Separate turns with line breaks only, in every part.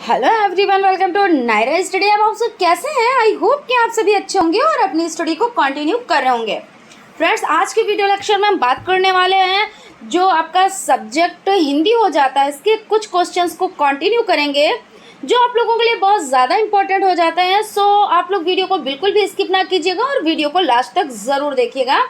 Hello everyone, welcome to Naira study. अब आप सब कैसे हैं? आई होप कि आप सभी अच्छे होंगे और अपनी स्टडी को कंटिन्यू कर रहे होंगे। फ्रेंड्स, आज के वीडियो लेक्चर में हम बात करने वाले हैं जो आपका सब्जेक्ट हिंदी हो जाता है, इसके कुछ क्वेश्चंस को कंटिन्यू करेंगे जो आप लोगों के लिए बहुत ज़्यादा इंपॉर्टेंट हो जाते हैं। सो आप लोग वीडियो को बिल्कुल भी स्किप ना कीजिएगा और वीडियो को लास्ट तक ज़रूर देखिएगा।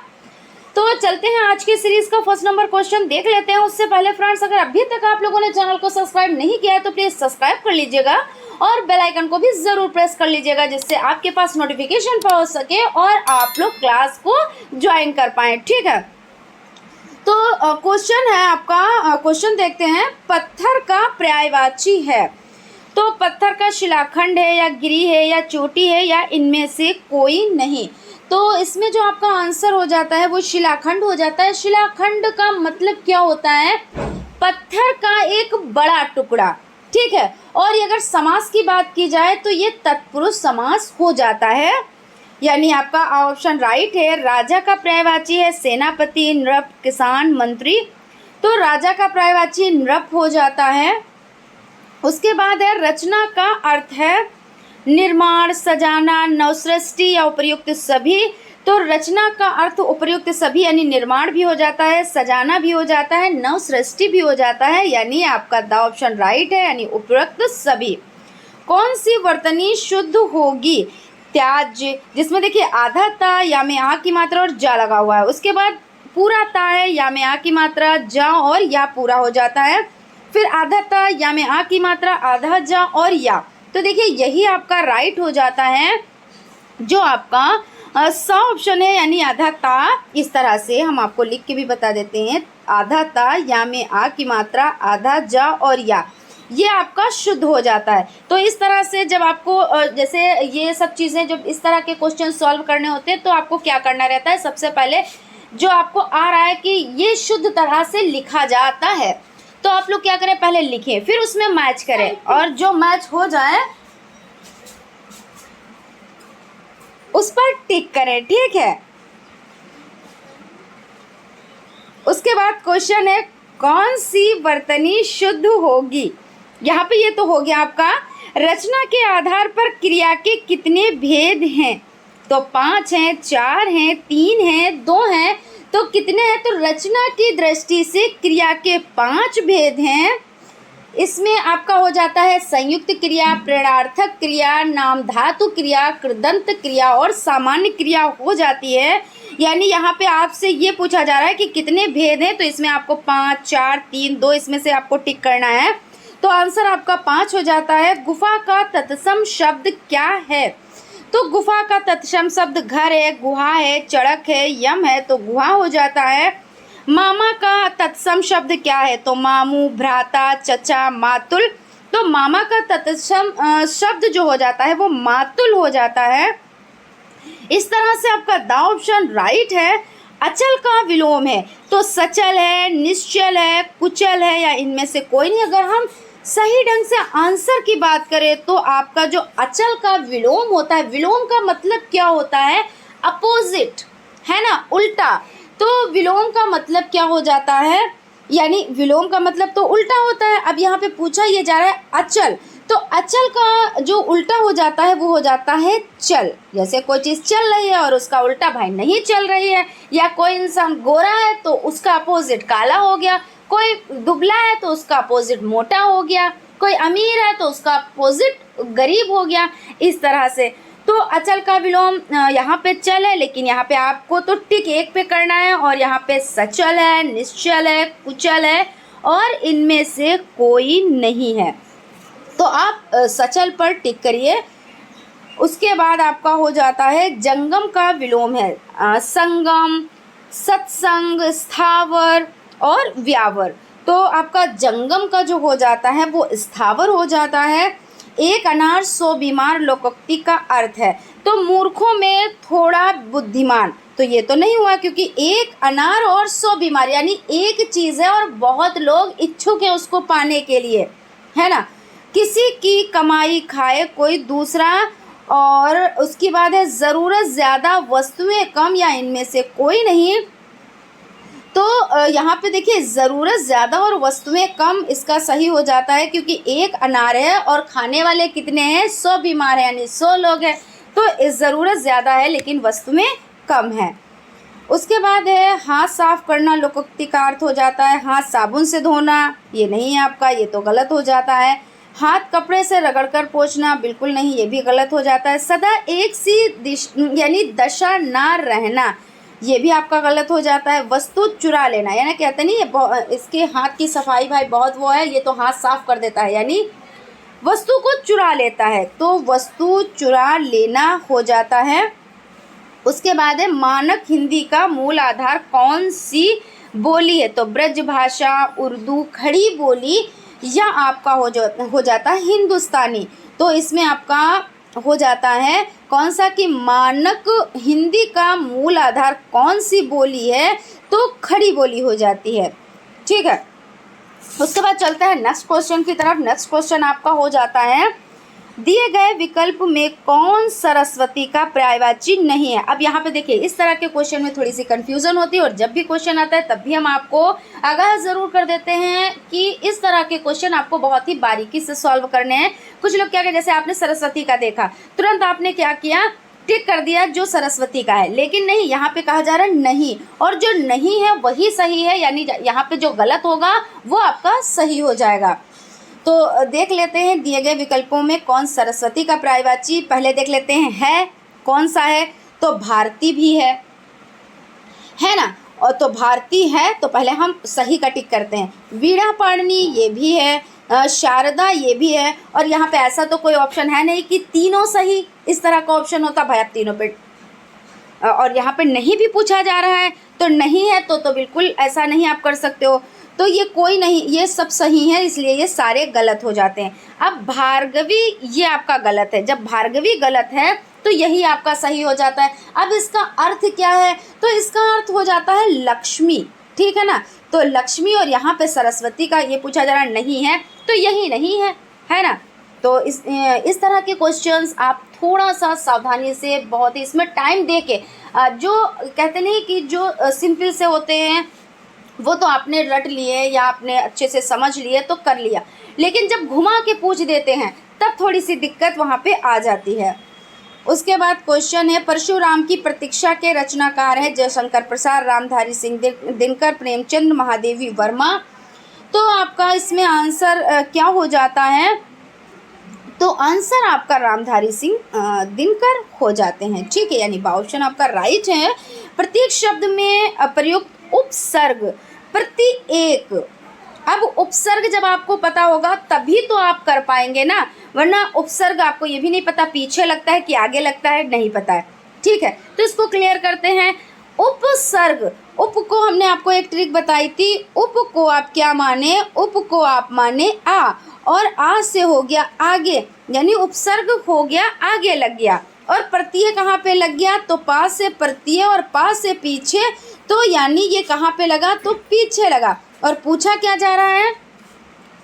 तो चलते हैं आज की सीरीज का फर्स्ट नंबर क्वेश्चन देख लेते हैं। उससे पहले फ्रेंड्स, अगर अभी तक आप लोगों ने चैनल को सब्सक्राइब नहीं किया है तो प्लीज सब्सक्राइब कर लीजिएगा और बेल आइकन को भी जरूर प्रेस कर लीजिएगा, जिससे आपके पास नोटिफिकेशन पहुंच सके और आप लोग क्लास को ज्वाइन कर पाए। ठीक है, तो क्वेश्चन है आपका, क्वेश्चन देखते हैं। पत्थर का पर्यायवाची है, तो पत्थर का शिलाखंड है या गिरी है या चोटी है या इनमें से कोई नहीं। तो इसमें जो आपका आंसर हो जाता है वो शिलाखंड हो जाता है। शिलाखंड का मतलब क्या होता है? पत्थर का एक बड़ा टुकड़ा। ठीक है, और अगर समास की बात की जाए तो ये तत्पुरुष समास हो जाता है, यानी आपका ऑप्शन राइट है। राजा का पर्यायवाची है सेनापति, नृप, किसान, मंत्री, तो राजा का पर्यायवाची नृप हो जाता है। उसके बाद है रचना का अर्थ है निर्माण, सजाना, नवसृष्टि या उपर्युक्त सभी। तो रचना का अर्थ उपर्युक्त सभी यानी निर्माण भी हो जाता है, सजाना भी हो जाता है, नवसृष्टि भी हो जाता है, यानी आपका द ऑप्शन राइट है, यानी उपर्युक्त सभी। कौन सी वर्तनी शुद्ध होगी? त्याज्य, जिसमें देखिए आधा ता या में आ की मात्रा और जा लगा हुआ है। उसके बाद पूरा ता है, या में आ की मात्रा, जा और या पूरा हो जाता है। फिर आधा ता या में आ की मात्रा, आधा जा और या। तो देखिए यही आपका राइट हो जाता है, जो आपका सा ऑप्शन है, यानी आधा ता। इस तरह से हम आपको लिख के भी बता देते हैं, आधा ता या में आ की मात्रा, आधा जा और या, ये आपका शुद्ध हो जाता है। तो इस तरह से जब आपको जैसे ये सब चीज़ें जब इस तरह के क्वेश्चन सॉल्व करने होते हैं तो आपको क्या करना रहता है? सबसे पहले जो आपको आ रहा है कि ये शुद्ध तरह से लिखा जाता है, तो आप लोग क्या करें? पहले लिखें, फिर उसमें मैच करें, और जो मैच हो जाए उस पर टिक करें। ठीक है, उसके बाद क्वेश्चन है कौन सी वर्तनी शुद्ध होगी? यहाँ पे ये तो हो गया आपका रचना के आधार पर क्रिया के कितने भेद हैं? तो 5 हैं, 4 हैं, 3 हैं, 2 हैं, तो कितने हैं? तो रचना की दृष्टि से क्रिया के 5 भेद हैं। इसमें आपका हो जाता है संयुक्त क्रिया, प्रेरणार्थक क्रिया, नाम धातु क्रिया, कृदंत क्रिया और सामान्य क्रिया हो जाती है। यानी यहाँ पे आपसे ये पूछा जा रहा है कि कितने भेद हैं, तो इसमें आपको 5, 4, 3, 2 इसमें से आपको टिक करना है। तो आंसर आपका 5 हो जाता है। गुफा का तत्सम शब्द क्या है? तो गुफा का तत्सम शब्द घर है, गुहा है, चड़क है, यम है, तो गुहा हो जाता है। मामा का तत्सम शब्द क्या है? तो मामू, भ्राता, चचा, मातुल, तो मामा का तत्सम शब्द जो हो जाता है वो मातुल हो जाता है। इस तरह से आपका द ऑप्शन राइट है। अचल का विलोम है, तो सचल है, निश्चल है, कुचल है, या इनमें से कोई नहीं। अगर हम सही ढंग से आंसर की बात करें तो आपका जो अचल का विलोम होता है, विलोम का मतलब क्या होता है? अपोजिट, है ना, उल्टा। तो विलोम का मतलब क्या हो जाता है? यानी विलोम का मतलब तो उल्टा होता है। अब यहाँ पे पूछा ये जा रहा है अचल, तो अचल का जो उल्टा हो जाता है वो हो जाता है चल। जैसे कोई चीज़ चल रही है और उसका उल्टा भाई नहीं चल रही है, या कोई इंसान गोरा है तो उसका अपोजिट काला हो गया, कोई दुबला है तो उसका अपोजिट मोटा हो गया, कोई अमीर है तो उसका अपोजिट गरीब हो गया। इस तरह से तो अचल का विलोम यहाँ पे चल है, लेकिन यहाँ पे आपको तो टिक एक पे करना है, और यहाँ पे सचल है, निश्चल है, कुचल है, और इनमें से कोई नहीं है। तो आप सचल पर टिक करिए। उसके बाद आपका हो जाता है जंगम का विलोम है संगम, सत्संग, स्थावर और व्यावर। तो आपका जंगम का जो हो जाता है वो स्थावर हो जाता है। एक अनार 100 बीमार लोकोक्ति का अर्थ है, तो मूर्खों में थोड़ा बुद्धिमान, तो ये तो नहीं हुआ, क्योंकि एक अनार और 100 बीमार यानी एक चीज़ है और बहुत लोग इच्छुक हैं उसको पाने के लिए, है ना। किसी की कमाई खाए कोई दूसरा, और उसके बाद है ज़रूरत ज़्यादा वस्तुएं कम, या इनमें से कोई नहीं। तो यहाँ पे देखिए ज़रूरत ज़्यादा और वस्तुएं कम इसका सही हो जाता है, क्योंकि एक अनार है और खाने वाले कितने हैं, 100 बीमार हैं, यानी 100 लोग हैं। तो इस ज़रूरत ज़्यादा है लेकिन वस्तुएं कम हैं। उसके बाद है हाथ साफ करना, लोकोक्ति का अर्थ हो जाता है हाथ साबुन से धोना, ये नहीं है आपका, ये तो गलत हो जाता है। हाथ कपड़े से रगड़कर पोंछना, बिल्कुल नहीं, ये भी गलत हो जाता है। सदा एक सी यानी दशा ना रहना, ये भी आपका गलत हो जाता है। वस्तु चुरा लेना, यानी कहते नहीं ये इसके हाथ की सफाई भाई बहुत वो है, ये तो हाथ साफ कर देता है, यानी वस्तु को चुरा लेता है, तो वस्तु चुरा लेना हो जाता है। उसके बाद है मानक हिंदी का मूल आधार कौन सी बोली है, तो ब्रज भाषा, उर्दू, खड़ी बोली या आपका हो जाता है हिंदुस्तानी। तो इसमें आपका हो जाता है कौन सा कि मानक हिंदी का मूल आधार कौन सी बोली है, तो खड़ी बोली हो जाती है। ठीक है, उसके बाद चलता है नेक्स्ट क्वेश्चन की तरफ। नेक्स्ट क्वेश्चन आपका हो जाता है दिए गए विकल्प में कौन सरस्वती का पर्यायवाची नहीं है। अब यहाँ पे देखिए इस तरह के क्वेश्चन में थोड़ी सी कंफ्यूजन होती है, और जब भी क्वेश्चन आता है तब भी हम आपको आगाह ज़रूर कर देते हैं कि इस तरह के क्वेश्चन आपको बहुत ही बारीकी से सॉल्व करने हैं। कुछ लोग क्या कहते, जैसे आपने सरस्वती का देखा, तुरंत आपने क्या किया, टिक कर दिया जो सरस्वती का है, लेकिन नहीं, यहाँ पे कहा जा रहा है नहीं, और जो नहीं है वही सही है, यानी यहाँ पे जो गलत होगा वो आपका सही हो जाएगा। तो देख लेते हैं दिए गए विकल्पों में कौन सरस्वती का पर्यायवाची। पहले देख लेते हैं है कौन सा है, तो भारती भी है ना, और तो भारती है तो पहले हम सही का टिक करते हैं। वीणा पाणिनी ये भी है, शारदा ये भी है, और यहाँ पे ऐसा तो कोई ऑप्शन है नहीं कि तीनों सही इस तरह का ऑप्शन होता भाई, आप तीनों पे, और यहाँ पे नहीं भी पूछा जा रहा है तो नहीं है तो बिल्कुल ऐसा नहीं आप कर सकते हो। तो ये कोई नहीं, ये सब सही है, इसलिए ये सारे गलत हो जाते हैं। अब भार्गवी ये आपका गलत है, जब भार्गवी गलत है तो यही आपका सही हो जाता है। अब इसका अर्थ क्या है, तो इसका अर्थ हो जाता है लक्ष्मी, ठीक है ना, तो लक्ष्मी, और यहाँ पे सरस्वती का ये पूछा जा रहा नहीं है तो यही नहीं है ना। तो इस तरह के क्वेश्चंस आप थोड़ा सा सावधानी से, बहुत ही इसमें टाइम दे के, जो कहते नहीं कि जो सिंपल से होते हैं वो तो आपने रट लिए या आपने अच्छे से समझ लिए तो कर लिया, लेकिन जब घुमा के पूछ देते हैं तब थोड़ी सी दिक्कत वहाँ पे आ जाती है। उसके बाद क्वेश्चन है परशुराम की प्रतीक्षा के रचनाकार हैं जयशंकर प्रसाद, रामधारी सिंह दिनकर, प्रेमचंद, महादेवी वर्मा। तो आपका इसमें आंसर क्या हो जाता है, तो आंसर आपका रामधारी सिंह दिनकर हो जाते हैं। ठीक है, यानी ऑप्शन आपका राइट है। प्रत्येक शब्द में प्रयुक्त उपसर्ग प्रति एक, अब उपसर्ग जब आपको पता होगा तभी तो आप कर पाएंगे ना, वरना उपसर्ग आपको ये भी नहीं पता पीछे लगता है कि आगे लगता है, नहीं पता है। ठीक है, तो इसको क्लियर करते हैं। उपसर्ग, उप को हमने आपको एक ट्रिक बताई थी, उप को आप क्या माने, उप को आप माने आ, और आ से हो गया आगे, यानी उपसर्ग हो गया आगे लग गया, और प्रत्यय कहाँ पे लग गया, तो पा से प्रत्यय और पा से पीछे, तो यानी ये कहाँ पे लगा, तो पीछे लगा। और पूछा क्या जा रहा है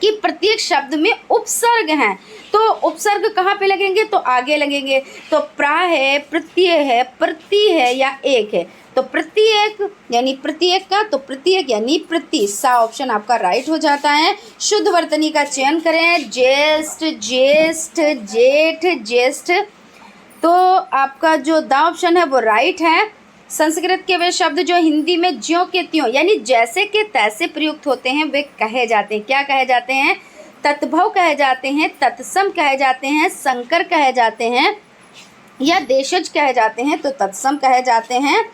कि प्रत्येक शब्द में उपसर्ग हैं, तो उपसर्ग कहाँ पे लगेंगे, तो आगे लगेंगे। तो प्रा है, प्रत्यय है, प्रति है या एक है, तो प्रत्येक यानी प्रत्येक का, तो प्रत्येक यानी प्रति, सा ऑप्शन आपका राइट हो जाता है। शुद्ध वर्तनी का चयन करें, ज्येष्ठ, ज्येष्ठ, जेठ, ज्येष्ठ, तो आपका जो दा ऑप्शन है वो राइट है। संस्कृत के वे शब्द जो हिंदी में ज्यों के त्यों यानी जैसे के तैसे प्रयुक्त होते हैं वे कहे जाते हैं, क्या कहे जाते हैं, तत्भव कहे जाते हैं, तत्सम कहे जाते हैं, संकर कहे जाते हैं, या देशज कहे जाते हैं, तो तत्सम कहे जाते हैं।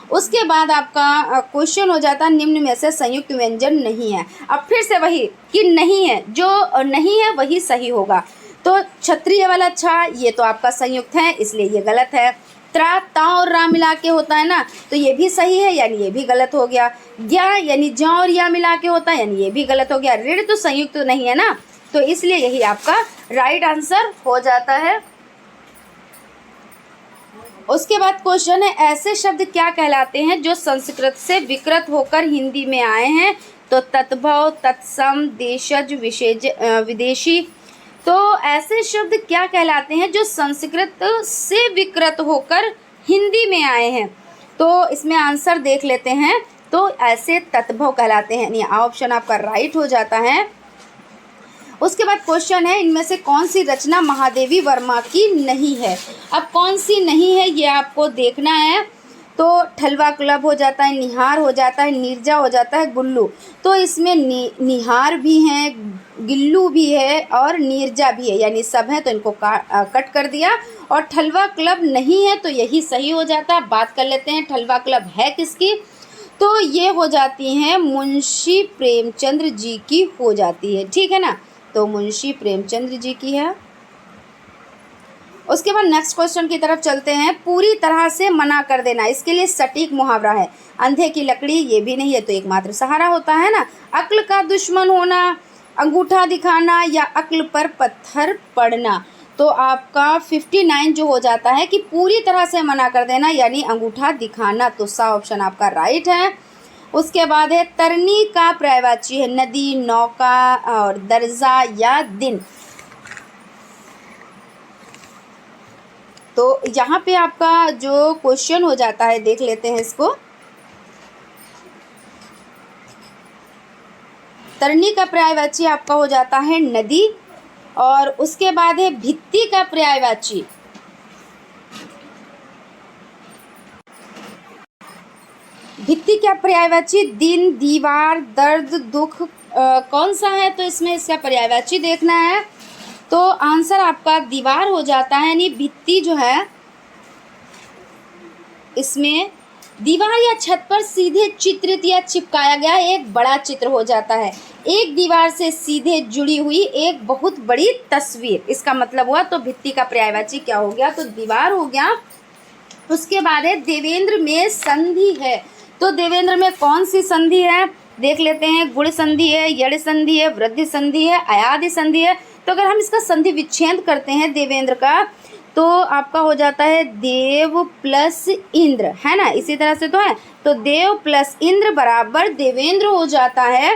उसके बाद आपका क्वेश्चन हो जाता है निम्न में से संयुक्त व्यंजन नहीं है। अब फिर से वही कि नहीं है, जो नहीं है वही सही होगा। तो क्षत्रिय वाला छा ये तो आपका संयुक्त है, इसलिए ये गलत है। त्रा, ता और रा मिला के होता है ना, तो ये भी सही है, यानी ये भी गलत हो गया। ज्ञा यानी ज्या और या मिला के होता है, यानी ये भी गलत हो गया। ऋण तो संयुक्त तो नहीं है ना, तो इसलिए यही आपका राइट आंसर हो जाता है। उसके बाद क्वेश्चन है ऐसे शब्द क्या कहलाते हैं जो संस्कृत से विकृत होकर हिंदी में आए हैं, तो तत्भव, तत्सम, देशज, विदेशी। तो ऐसे शब्द क्या कहलाते हैं जो संस्कृत से विकृत होकर हिंदी में आए हैं, तो इसमें आंसर देख लेते हैं। तो ऐसे तद्भव कहलाते हैं। यानी ऑप्शन आपका राइट हो जाता है। उसके बाद क्वेश्चन है, इनमें से कौन सी रचना महादेवी वर्मा की नहीं है। अब कौन सी नहीं है ये आपको देखना है। तो ठलवा क्लब हो जाता है, निहार हो जाता है, नीरजा हो जाता है, गुल्लू। तो इसमें निहार भी हैं, गिल्लू भी है और नीरजा भी है, यानी सब है, तो इनको कट कर दिया। और ठलवा क्लब नहीं है तो यही सही हो जाता है। बात कर लेते हैं ठलवा क्लब है किसकी, तो ये हो जाती हैं मुंशी प्रेमचंद्र जी की हो जाती है, ठीक है ना। तो मुंशी प्रेमचंद्र जी की है। उसके बाद नेक्स्ट क्वेश्चन की तरफ चलते हैं। पूरी तरह से मना कर देना, इसके लिए सटीक मुहावरा है। अंधे की लकड़ी, ये भी नहीं है, तो एकमात्र सहारा होता है ना। अक्ल का दुश्मन होना, अंगूठा दिखाना या अक्ल पर पत्थर पड़ना। तो आपका 59 जो हो जाता है कि पूरी तरह से मना कर देना यानी अंगूठा दिखाना। तो सा ऑप्शन आपका राइट है। उसके बाद है तरनी का पर्यायवाची है नदी, नौका और दर्जा या दिन। तो यहाँ पे आपका जो क्वेश्चन हो जाता है देख लेते हैं इसको। तरनी का पर्यायवाची आपका हो जाता है नदी, और उसके बाद है भित्ति का पर्यायवाची भित्ति का पर्यायवाची दिन, दीवार, दर्द, दुख, कौन सा है, तो इसमें इसका पर्यायवाची देखना है। तो आंसर आपका दीवार हो जाता है। यानी भित्ति जो है इसमें दीवार या छत पर सीधे चित्रित या चिपकाया गया एक बड़ा चित्र हो जाता है, एक दीवार से सीधे जुड़ी हुई एक बहुत बड़ी तस्वीर, इसका मतलब हुआ। तो भित्ति का पर्यायवाची क्या हो गया, तो दीवार हो गया। उसके बाद है देवेंद्र में संधि है। तो देवेंद्र में कौन सी संधि है देख लेते हैं। गुण संधि है, यड़ संधि है, वृद्धि संधि है, अयादि संधि है। तो अगर हम इसका संधि विच्छेद करते हैं देवेंद्र का, तो आपका हो जाता है देव प्लस इंद्र, है ना, इसी तरह से तो है। तो देव प्लस इंद्र बराबर देवेंद्र हो जाता है।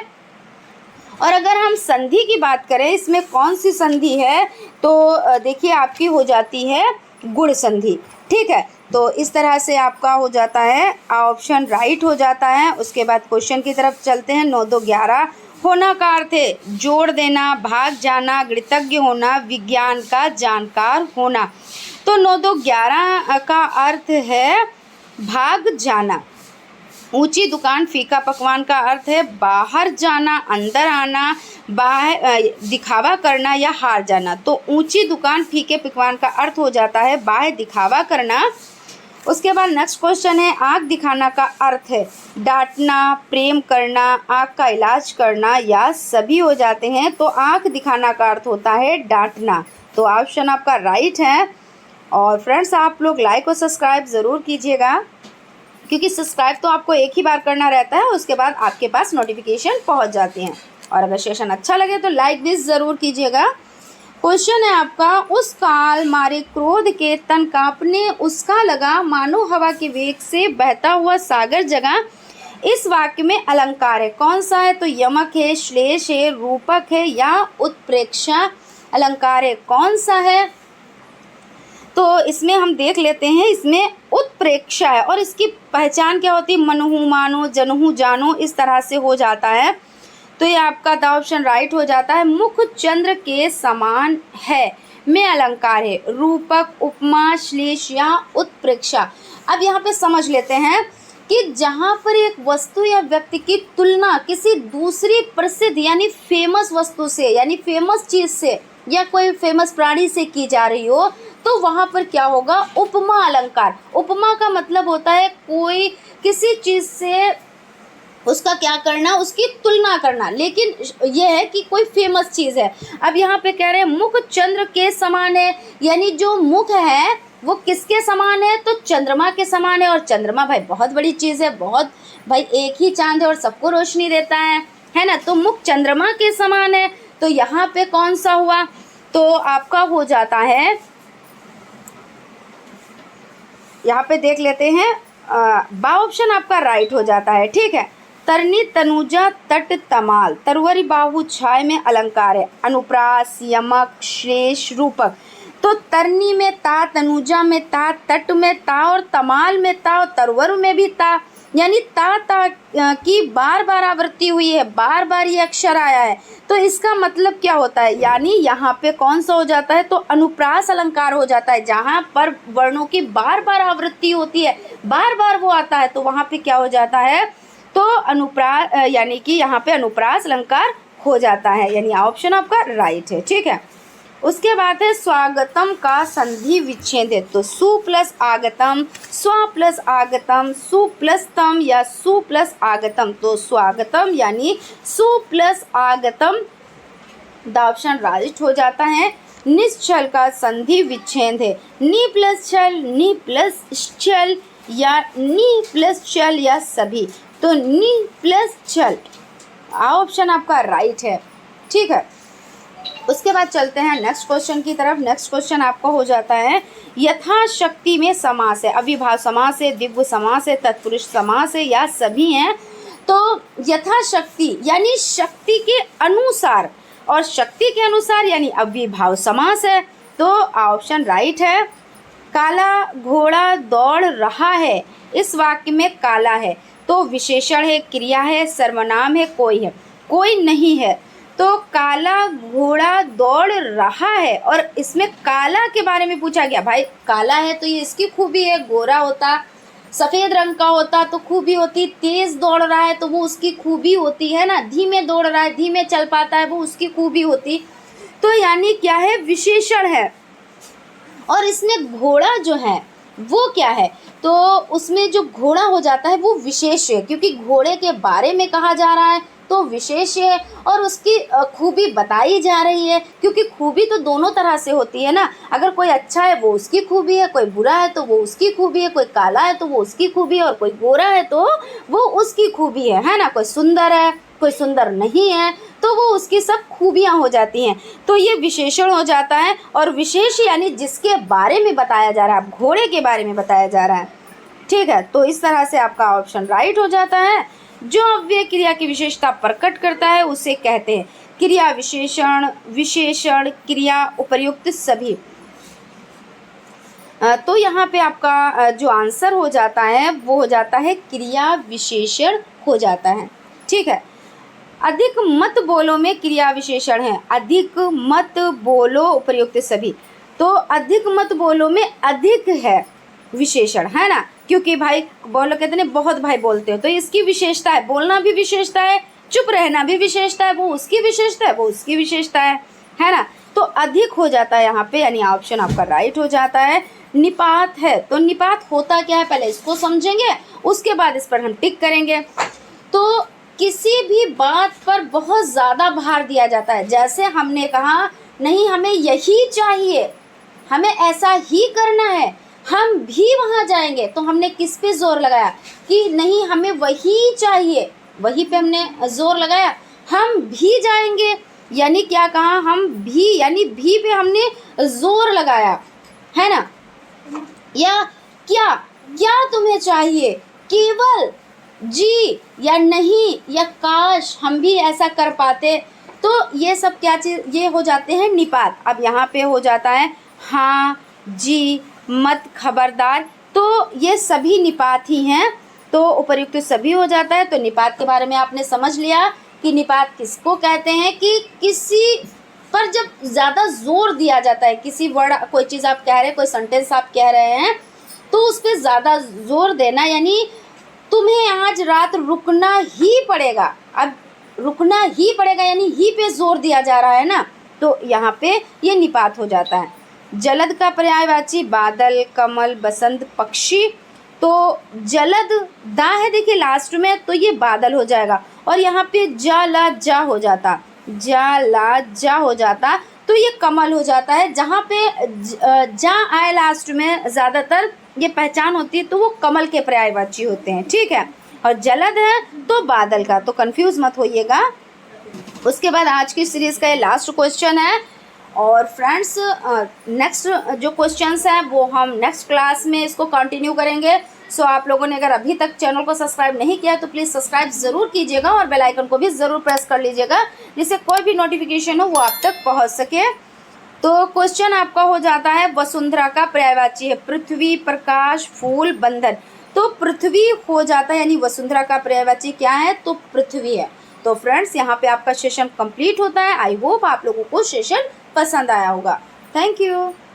और अगर हम संधि की बात करें, इसमें कौन सी संधि है, तो देखिए आपकी हो जाती है गुण संधि, ठीक है। तो इस तरह से आपका हो जाता है ऑप्शन राइट हो जाता है। उसके बाद क्वेश्चन की तरफ चलते हैं। 9 2 11 होना का अर्थ है जोड़ देना, भाग जाना, कृतज्ञ होना, विज्ञान का जानकार होना। तो 9 2 11 का अर्थ है भाग जाना। ऊंची दुकान फीका पकवान का अर्थ है बाहर जाना, अंदर आना, बाहर दिखावा करना या हार जाना। तो ऊंची दुकान फीके पकवान का अर्थ हो जाता है बाहर दिखावा करना। उसके बाद नेक्स्ट क्वेश्चन है आँख दिखाना का अर्थ है डांटना, प्रेम करना, आँख का इलाज करना या सभी हो जाते हैं। तो आँख दिखाना का अर्थ होता है डांटना। तो ऑप्शन आपका राइट है। और फ्रेंड्स आप लोग लाइक और सब्सक्राइब ज़रूर कीजिएगा, क्योंकि सब्सक्राइब तो आपको एक ही बार करना रहता है, उसके बाद आपके पास नोटिफिकेशन पहुंच जाते हैं। और अगर सेशन अच्छा लगे तो लाइक भी ज़रूर कीजिएगा। क्वेश्चन है आपका उस काल मारे क्रोध के तन कांपने उसका लगा, मानो हवा के वेग से बहता हुआ सागर जगा। इस वाक्य में अलंकार है कौन सा है, तो यमक है, श्लेष है, रूपक है या उत्प्रेक्षा अलंकार है, कौन सा है। तो इसमें हम देख लेते हैं, इसमें उत्प्रेक्षा है। और इसकी पहचान क्या होती है, मनहु मानो, जनहु जानो, इस तरह से हो जाता है। तो ये आपका द ऑप्शन राइट हो जाता है। मुख चंद्र के समान है में अलंकार है रूपक, उपमा, श्लेष या उत्प्रेक्षा। अब यहाँ पे समझ लेते हैं कि जहाँ पर एक वस्तु या व्यक्ति की तुलना किसी दूसरी प्रसिद्ध यानी फेमस वस्तु से यानी फेमस चीज़ से या कोई फेमस प्राणी से की जा रही हो, तो वहाँ पर क्या होगा, उपमा अलंकार। उपमा का मतलब होता है कोई किसी चीज़ से उसका क्या करना, उसकी तुलना करना। लेकिन यह है कि कोई फेमस चीज़ है। अब यहाँ पे कह रहे हैं मुख चंद्र के समान है, यानी जो मुख है वो किसके समान है, तो चंद्रमा के समान है। और चंद्रमा भाई बहुत बड़ी चीज़ है, बहुत भाई एक ही चांद है और सबको रोशनी देता है ना। तो मुख चंद्रमा के समान है। तो यहाँ पे कौन सा हुआ, तो आपका हो जाता है, यहाँ पे देख लेते हैं बा ऑप्शन आपका राइट हो जाता है, ठीक है। तरनी, तनुजा, तट, तमाल, तरवरी, बाहु, छाय में अलंकार है अनुप्रास, यमक, श्लेष, रूपक। तो तरनी में ता, तनुजा में ता, तट में ता और तमाल में ता और तरवर में भी ता। यानी ता की बार बार आवृत्ति हुई है, बार बार ये अक्षर आया है, तो इसका मतलब क्या होता है, यानी यहाँ पे कौन सा हो जाता है, तो अनुप्रास अलंकार हो जाता है। जहाँ पर वर्णों की बार बार आवृत्ति होती है, बार बार वो आता है, तो वहाँ पे क्या हो जाता है, तो अनुप्रास, यानी कि यहाँ पे अनुप्रास अलंकार हो जाता है, यानी ऑप्शन आपका राइट है। ठीक है, उसके बाद है स्वागतम का संधि विच्छेद है, तो सु प्लस आगतम, स्व प्लस आगतम, सु प्लस तम या सु प्लस आगतम, तो स्वागतम यानी सु प्लस आगतम द ऑप्शन राइट हो जाता है। निश्चल का संधि विच्छेद है, नी प्लस छल, नी प्लस छल या नी प्लस चल या सभी, तो नी प्लस चल ऑप्शन आपका राइट है। ठीक है, उसके बाद चलते हैं नेक्स्ट क्वेश्चन की तरफ। नेक्स्ट क्वेश्चन आपका हो जाता है यथाशक्ति में समास है, अविभाव समास है, द्विगु समास है, तत्पुरुष समास है या सभी हैं, तो यथाशक्ति यानी शक्ति के अनुसार और शक्ति के अनुसार यानी अविभाव समास है, तो ऑप्शन राइट है। काला घोड़ा दौड़ रहा है, इस वाक्य में काला है, तो विशेषण है, क्रिया है, सर्वनाम है, कोई नहीं है, तो काला घोड़ा दौड़ रहा है, और इसमें काला के बारे में पूछा गया। भाई काला है तो ये इसकी खूबी है, गोरा होता, सफ़ेद रंग का होता तो खूबी होती, तेज़ दौड़ रहा है तो वो उसकी खूबी होती है ना, धीमे दौड़ रहा है, धीमे चल पाता है, वो उसकी खूबी होती, तो यानी क्या है, विशेषण है। और इसमें घोड़ा जो है वो क्या है, तो उसमें जो घोड़ा हो जाता है वो विशेष है, क्योंकि घोड़े के बारे में कहा जा रहा है तो विशेष है, और उसकी खूबी बताई जा रही है, क्योंकि खूबी तो दोनों तरह से होती है ना, अगर कोई अच्छा है वो उसकी खूबी है, कोई बुरा है तो वो उसकी खूबी है, कोई काला है तो वो उसकी खूबी है, और कोई गोरा है तो वो उसकी खूबी है ना, कोई सुंदर है कोई सुंदर नहीं है, तो वो उसकी सब खूबियाँ हो जाती हैं, तो ये विशेषण हो जाता है। और विशेष यानी जिसके बारे में बताया जा रहा है, घोड़े के बारे में बताया जा रहा है। ठीक है, तो इस तरह से आपका ऑप्शन राइट हो जाता है। जो अव्यय क्रिया की विशेषता प्रकट करता है उसे कहते हैं क्रिया विशेषण, विशेषण, क्रिया, उपर्युक्त सभी। तो यहाँ पे आपका जो आंसर हो जाता है वो हो जाता है क्रिया विशेषण हो जाता है। ठीक है, अधिक मत बोलो में क्रिया विशेषण है, अधिक मत बोलो उपर्युक्त सभी, तो अधिक मत बोलो में अधिक है विशेषण, है ना, क्योंकि भाई बोलो कहते हैं बहुत भाई बोलते हो, तो इसकी विशेषता है, बोलना भी विशेषता है, चुप रहना भी विशेषता है, वो उसकी विशेषता है, वो उसकी विशेषता है ना, तो अधिक हो जाता है यहाँ पे, यानी ऑप्शन आपका राइट हो जाता है। निपात है, तो निपात होता क्या है पहले इसको समझेंगे, उसके बाद इस पर हम टिक करेंगे। तो किसी भी बात पर बहुत ज़्यादा भार दिया जाता है, जैसे हमने कहा नहीं हमें यही चाहिए, हमें ऐसा ही करना है, हम भी वहाँ जाएंगे, तो हमने किस पे जोर लगाया कि नहीं हमें वही चाहिए, वही पे हमने जोर लगाया, हम भी जाएंगे, यानी क्या कहा, हम भी, यानी भी पे हमने जोर लगाया, है ना, या क्या क्या तुम्हें चाहिए, केवल, जी या नहीं या काश हम भी ऐसा कर पाते, तो ये सब क्या चीज़, ये हो जाते हैं निपात। अब यहाँ पे हो जाता है हाँ, जी, मत, खबरदार, तो ये सभी निपात ही हैं, तो उपर्युक्त सभी हो जाता है। तो निपात के बारे में आपने समझ लिया कि निपात किसको कहते हैं, कि किसी पर जब ज़्यादा जोर दिया जाता है, किसी वर्ड, कोई चीज़ आप कह रहे हैं, कोई सेंटेंस आप कह रहे हैं, तो उस पर ज़्यादा जोर देना, यानी तुम्हें आज रात रुकना ही पड़ेगा, अब रुकना ही पड़ेगा, यानी ही पे जोर दिया जा रहा है ना, तो यहाँ पे ये निपात हो जाता है। जलद का पर्यायवाची बादल, कमल, बसंत, पक्षी, तो जलद दा है देखिए लास्ट में, तो ये बादल हो जाएगा, और यहाँ पे जा ला जा हो जाता, जा ला जा हो जाता, तो ये कमल हो जाता है। जहाँ पे जा आए लास्ट में ज़्यादातर ये पहचान होती है, तो वो कमल के पर्यायवाची होते हैं। ठीक है, और जलद है तो बादल का, तो कंफ्यूज मत होइएगा। उसके बाद आज की सीरीज़ का ये लास्ट क्वेश्चन है, और फ्रेंड्स नेक्स्ट जो क्वेश्चंस हैं वो हम नेक्स्ट क्लास में इसको कंटिन्यू करेंगे। सो आप लोगों ने अगर अभी तक चैनल को सब्सक्राइब नहीं किया तो प्लीज़ सब्सक्राइब ज़रूर कीजिएगा, और बेल आइकन को भी ज़रूर प्रेस कर लीजिएगा, जिससे कोई भी नोटिफिकेशन हो वो आप तक पहुंच सके। तो क्वेश्चन आपका हो जाता है वसुंधरा का पर्यायवाची है पृथ्वी, प्रकाश, फूल, बंधन, तो पृथ्वी हो जाता है, यानी वसुंधरा का पर्यायवाची क्या है, तो पृथ्वी है। तो फ्रेंड्स यहाँ पे आपका सेशन कंप्लीट होता है। आई होप आप लोगों को सेशन पसंद आया होगा। Thank you.